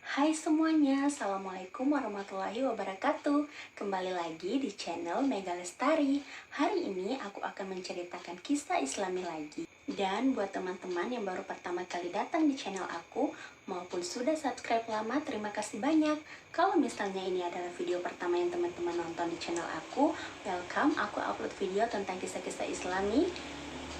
Hai semuanya, Assalamualaikum warahmatullahi wabarakatuh. Kembali lagi di channel Mega Lestari. Hari ini aku akan menceritakan kisah Islami lagi. Dan buat teman-teman yang baru pertama kali datang di channel aku maupun sudah subscribe lama, terima kasih banyak. Kalau misalnya ini adalah video pertama yang teman-teman nonton di channel aku, welcome. Aku upload video tentang kisah-kisah Islami.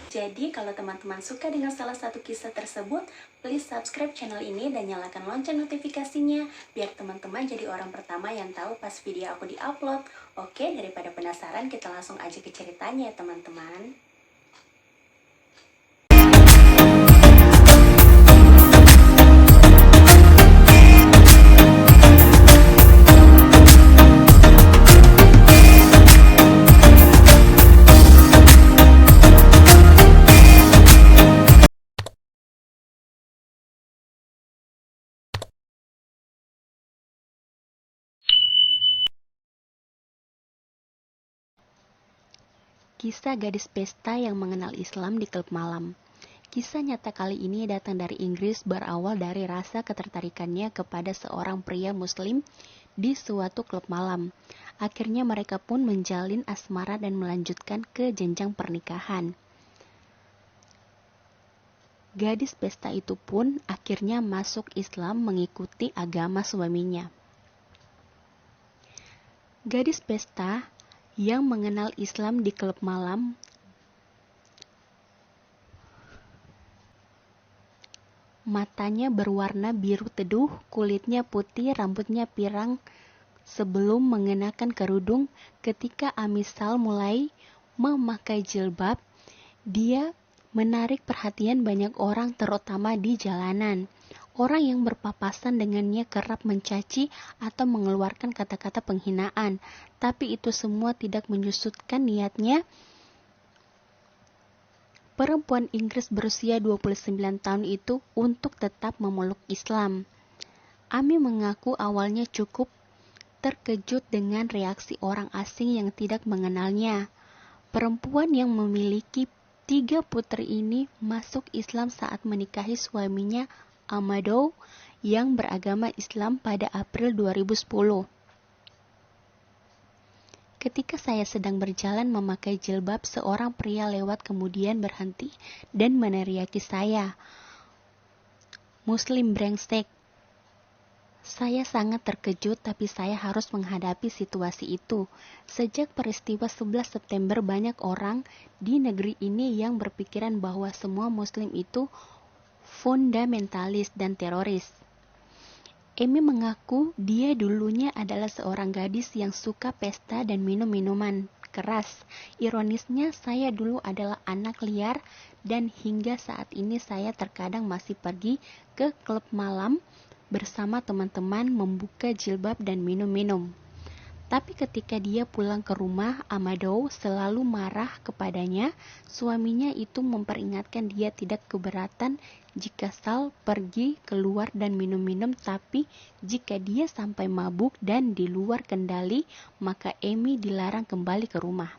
Jadi kalau teman-teman suka dengan salah satu kisah tersebut, please subscribe channel ini dan nyalakan lonceng notifikasinya biar teman-teman jadi orang pertama yang tahu pas video aku di-upload. Oke, daripada penasaran, kita langsung aja ke ceritanya ya teman-teman. Kisah gadis pesta yang mengenal Islam di klub malam. Kisah nyata kali ini datang dari Inggris, berawal dari rasa ketertarikannya kepada seorang pria muslim di suatu klub malam. Akhirnya mereka pun menjalin asmara dan melanjutkan ke jenjang pernikahan. Gadis pesta itu pun akhirnya masuk Islam mengikuti agama suaminya. Gadis pesta yang mengenal Islam di klub malam matanya berwarna biru teduh, kulitnya putih, rambutnya pirang sebelum mengenakan kerudung. Ketika Amisal mulai memakai jilbab, dia menarik perhatian banyak orang, terutama di jalanan. Orang yang berpapasan dengannya kerap mencaci atau mengeluarkan kata-kata penghinaan, tapi itu semua tidak menyusutkan niatnya. Perempuan Inggris berusia 29 tahun itu untuk tetap memeluk Islam. Ami mengaku awalnya cukup terkejut dengan reaksi orang asing yang tidak mengenalnya. Perempuan yang memiliki 3 putri ini masuk Islam saat menikahi suaminya Amadou yang beragama Islam pada April 2010. Ketika saya sedang berjalan memakai jilbab, seorang pria lewat kemudian berhenti dan meneriaki saya, "Muslim brengsek." Saya sangat terkejut, tapi saya harus menghadapi situasi itu. Sejak peristiwa 11 September, banyak orang di negeri ini yang berpikiran bahwa semua Muslim itu fundamentalis dan teroris. Amy mengaku dia dulunya adalah seorang gadis yang suka pesta dan minum minuman keras. Ironisnya, saya dulu adalah anak liar dan hingga saat ini saya terkadang masih pergi ke klub malam bersama teman-teman, membuka jilbab dan minum-minum. Tapi ketika dia pulang ke rumah, Amadou selalu marah kepadanya. Suaminya itu memperingatkan dia tidak keberatan jika Sal pergi keluar dan minum-minum, tapi jika dia sampai mabuk dan di luar kendali, maka Amy dilarang kembali ke rumah.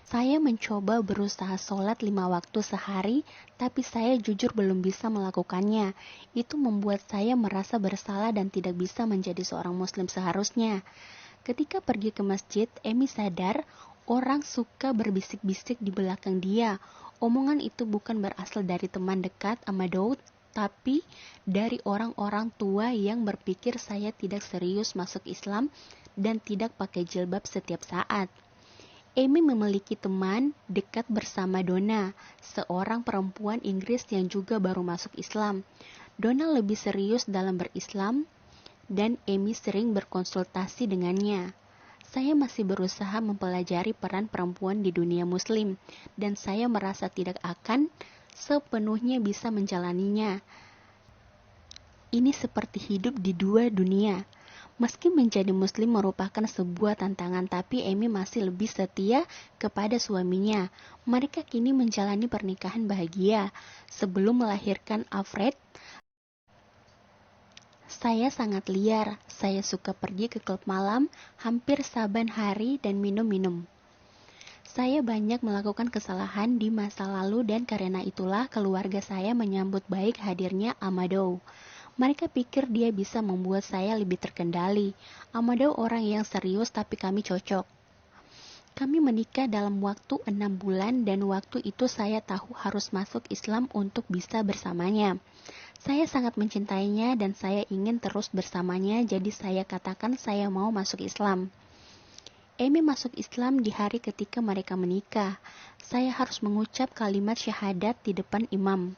Saya mencoba berusaha sholat 5 waktu sehari, tapi saya jujur belum bisa melakukannya. Itu membuat saya merasa bersalah dan tidak bisa menjadi seorang muslim seharusnya. Ketika pergi ke masjid, Amy sadar orang suka berbisik-bisik di belakang dia. Omongan itu bukan berasal dari teman dekat Amadou, tapi dari orang-orang tua yang berpikir saya tidak serius masuk Islam dan tidak pakai jilbab setiap saat. Amy memiliki teman dekat bersama Donna, seorang perempuan Inggris yang juga baru masuk Islam. Donna lebih serius dalam berislam dan Amy sering berkonsultasi dengannya. Saya masih berusaha mempelajari peran perempuan di dunia muslim dan saya merasa tidak akan sepenuhnya bisa menjalaninya. Ini seperti hidup di 2 dunia. Meski menjadi muslim merupakan sebuah tantangan, tapi Amy masih lebih setia kepada suaminya. Mereka kini menjalani pernikahan bahagia. Sebelum melahirkan Alfred, saya sangat liar. Saya suka pergi ke klub malam hampir saban hari dan minum-minum. Saya banyak melakukan kesalahan di masa lalu dan karena itulah keluarga saya menyambut baik hadirnya Amadou. Mereka pikir dia bisa membuat saya lebih terkendali. Amadou orang yang serius tapi kami cocok. Kami menikah dalam waktu 6 bulan dan waktu itu saya tahu harus masuk Islam untuk bisa bersamanya. Saya sangat mencintainya dan saya ingin terus bersamanya, jadi saya katakan saya mau masuk Islam. Amy masuk Islam di hari ketika mereka menikah. Saya harus mengucap kalimat syahadat di depan imam.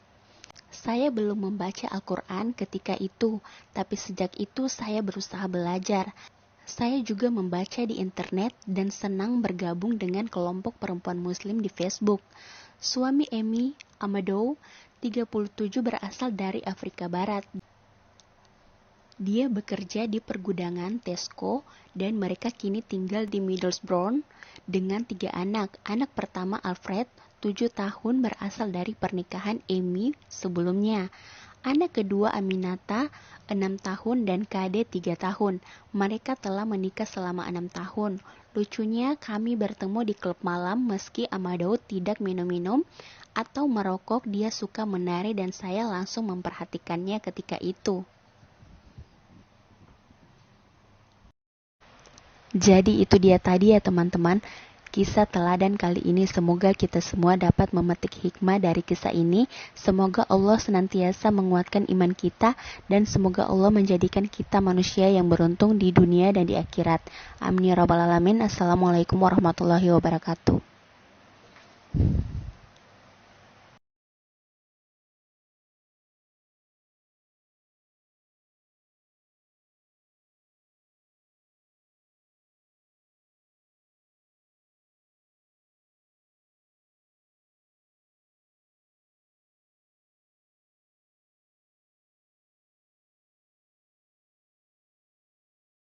Saya belum membaca Al-Quran ketika itu, tapi sejak itu saya berusaha belajar. Saya juga membaca di internet dan senang bergabung dengan kelompok perempuan muslim di Facebook. Suami Amy, Amadou, 37 berasal dari Afrika Barat. Dia bekerja di pergudangan Tesco dan mereka kini tinggal di Middlesbrough dengan 3 anak. Anak pertama Alfred, 7 tahun berasal dari pernikahan Amy sebelumnya. Anak kedua Aminata, 6 tahun dan Kade 3 tahun. Mereka telah menikah selama 6 tahun. Lucunya kami bertemu di klub malam meski Amadou tidak minum-minum atau merokok, dia suka menari dan saya langsung memperhatikannya ketika itu. Jadi itu dia tadi ya teman-teman, kisah teladan kali ini. Semoga kita semua dapat memetik hikmah dari kisah ini. Semoga Allah senantiasa menguatkan iman kita dan semoga Allah menjadikan kita manusia yang beruntung di dunia dan di akhirat. Amin ya rabbal alamin. Assalamualaikum warahmatullahi wabarakatuh.